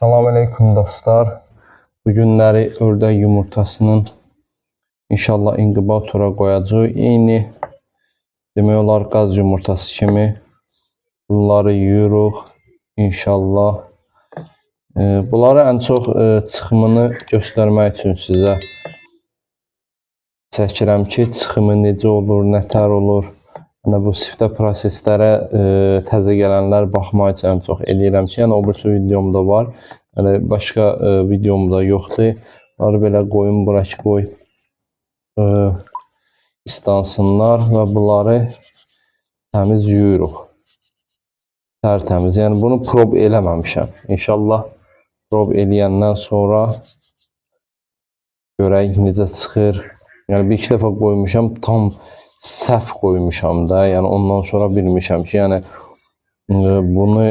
Selamünaleyküm dostlar. Bu günləri ördək yumurtasının inşallah inkubatora qoyacağıq. Eyni demək olar qaz yumurtası kimi bunları yuyuruq inşallah. Bunları ən çox çıxımını göstərmək üçün sizə çəkirəm ki, çıxımı necə olur, nətər olur. Yəni bu siftə proseslərə təzə gələnlər baxmaq üçün ən çox eləyirəm ki, yəni o birisi videomda var. Yəni başqa videomda yoxdur. Bunları belə qoyun bura ki, qoy istansınlar və bunları təmiz yuyuruq. Tərtəmiz. Yəni bunu prob eləməmişəm. İnşallah prob eləyəndən sonra görək necə çıxır. Yəni bir iki dəfə qoymuşam, tam səhv qoymuşam da. Yəni ondan sonra bilmişəm ki, yəni bunu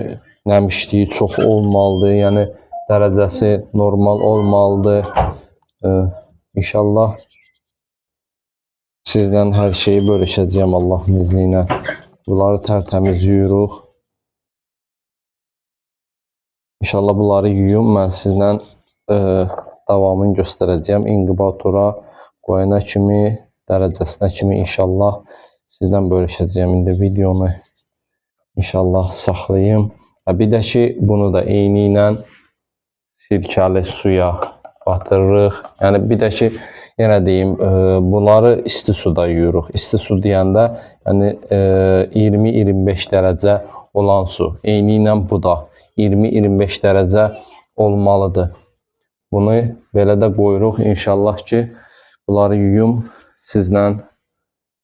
nəmişliyi çox olmalıdır. Yəni dərəcəsi normal olmalıdır. İnşallah sizlə hər şeyi bölüşəcəyəm Allahın izni ilə. Bunları tərtəmiz yuyuruq. İnşallah bunları yuyum. Mən sizlə davamını göstərəcəyəm. İnkubatora qoyana kimi, dərəcəsinə kimi inşallah sizdən bölüşəcəyəm. İndi videonu inşallah saxlayayım. Bir də ki, bunu da eyni ilə sirkəli suya batırırıq. Yəni bir də ki, yenə deyim, bunları isti suda yuyuruq. İsti su deyəndə yəni 20-25 dərəcə olan su. Eyni ilə bu da 20-25 dərəcə olmalıdır. Bunu belə də qoyuruq. İnşallah ki, bunları yuyum, sizlə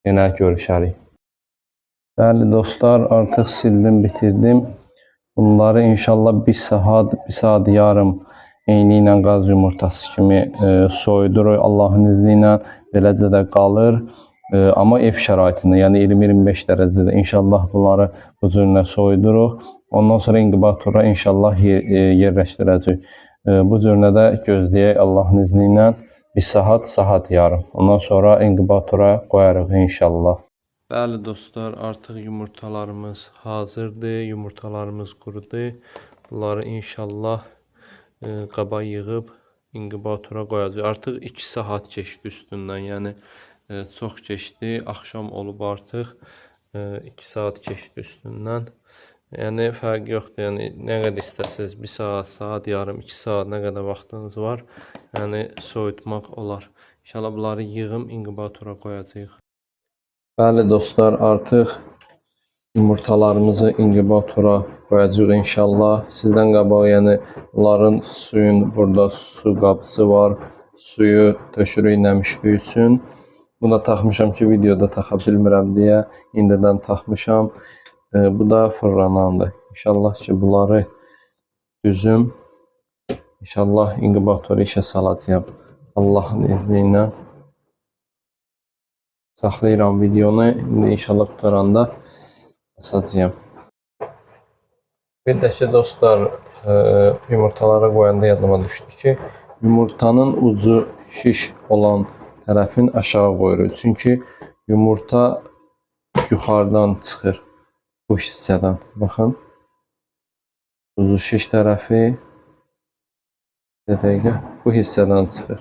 yenə görüşərik. Bəli dostlar, artıq sildim, bitirdim. Bunları inşallah bir saat yarım eyni ilə qaz yumurtası kimi soyuduruq. Allahın izni ilə beləcə də qalır. Amma ev şəraitində, yəni 20-25 dərəcədə inşallah bunları bu cürlə soyuduruq. Ondan sonra inkubatora inşallah yerləşdirəcəyik. Bu cürlə də gözləyək Allahın izni ilə bir saat yarım. Ondan sonra inkubatora qoyarıq inşallah. Bəli dostlar, artıq yumurtalarımız hazırdır. Yumurtalarımız qurudu. Bunları inşallah qaba yığıb inkubatora qoyacağıq. Artıq 2 saat keçdi üstündən. Yəni çox keçdi. Axşam olub artıq 2 saat keçdi üstündən. Yəni fərq yoxdur. Yəni nə qədər istəsəz 1 saat, yarım, 2 saat nə qədər vaxtınız var. Yəni soyutmaq olar. İnşallah bunları yığım inkubatora qoyacağıq. Bəli dostlar, artıq yumurtalarımızı inkubatora qoyacağıq inşallah. Sizdən qabaq, yəni bunların suyun burada su qabısı var. Suyu tökürük nəmişlik üçün. Bunu da taxmışam ki, videoda taxa bilmirəm deyə indidən taxmışam. Bu da fırlanandır. İnşallah ki, bunları düzüm. İnşallah inkubatora işə salacağım. Allahın izni ilə. Saxlayıram videonu. İndi inşallah qutaranda asacağım. Bir də ki dostlar, yumurtalara qoyanda yadıma düşdü ki, yumurtanın ucu şiş olan tərəfin aşağı qoyuruq. Çünki yumurta yuxarıdan çıxır bu hissədən. Baxın. Ucu şiş tərəfi bu hissədən çıxır.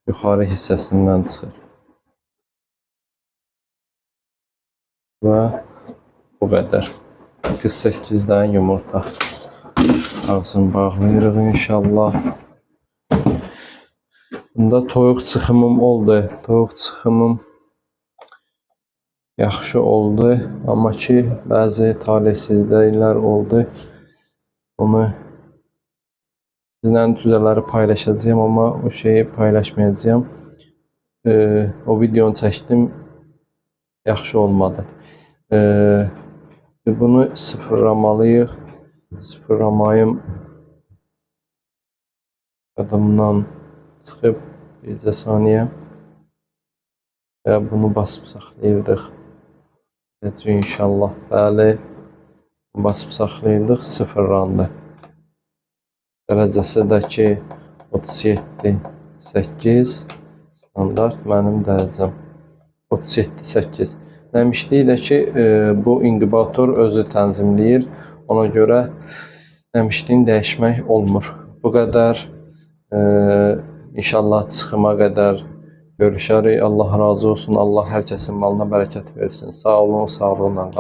Yuxarı hissəsindən çıxır. Və bu qədər. 48 dənə yumurta. Ağzını bağlayırıq inşallah. Bunda toyuq çıxımım oldu. Toyuq çıxımım yaxşı oldu. Amma ki, bəzi talihsizliklər oldu. Onu sizlə cüzələri paylaşacağım, amma o şeyi paylaşmayacağım. O videonu çəkdim, yaxşı olmadı. Bunu sıfırlamalıyıq. Sıfırlamayım qadımdan çıxıb bircə saniyə və bunu basıb saxlayırdıq. İnşallah, bəli, basıb saxlayırdıq, sıfırlandı. Dərəcəsi də ki 37.8 standart mənim dərəcəm 37.8. Nəmişliyi də ki bu inkubator özü tənzimləyir. Ona görə nəmişliyini dəyişmək olmur. bu qədər. İnşallah çıxıma qədər görüşərik. Allah razı olsun. Allah hər kəsin malına bərəkət versin. Sağ olun, sağlıqla qalın.